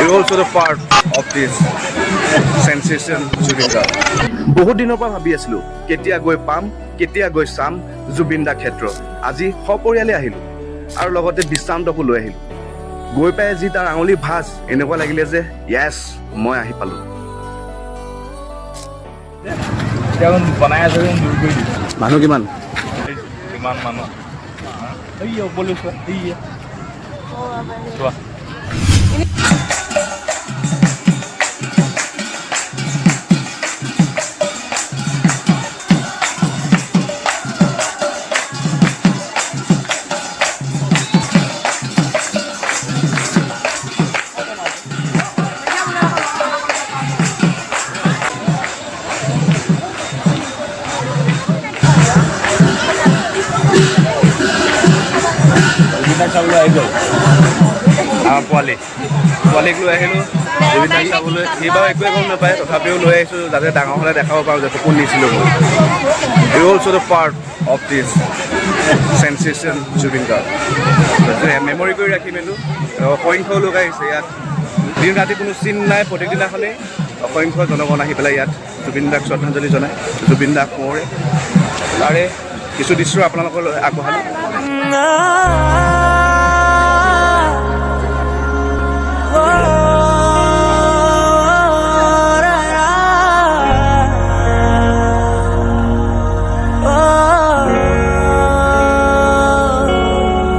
We're also the part of this sensation Jubin Da. বহুত দিনৰ পৰা ভাবি আছিলোঁ কেতিয়া গৈ পাম, কেতিয়া গৈ চাম জুবিন দা ক্ষেত্ৰ। আজি সপৰিয়ালে আহিলোঁ আৰু লগতে বিশ্ৰান্তকো লৈ আহিলোঁ। গৈ পাই যি তাৰ আঙুলি ভাঁজ এনেকুৱা লাগিলে যে য়েছ মই আহি পালোঁ। বনাই আছে দূৰ কৰি দিছে মানুহ কিমান? কিমান মানুহ এই ওপৰলৈ চোৱা এই চোৱা চাবলৈ আহি গ'ল আমাৰ পোৱালীক লৈ আহিলোঁ জুবিন দাক চাবলৈ। সি বাৰু একোৱে গম নাপায়, তথাপিও লৈ আহিছোঁ যাতে ডাঙৰ হ'লে দেখাব পাৰোঁ যে সপোন নিছিলোঁ মই। We're also the part of this sensation Zubeen দা। মেমৰি কৰি ৰাখি মেলোঁ। অসংখ্য লোক আহিছে ইয়াত, দিন ৰাতি কোনো চিন নাই। প্ৰত্যেক দিনাখনেই অসংখ্য জনগণ আহি পেলাই ইয়াত জুবিন দাক শ্ৰদ্ধাঞ্জলি জনায়, জুবিন দাক সোঁৱৰে। তাৰে কিছু দৃশ্য আপোনালোকলৈ আগবঢ়ালোঁ।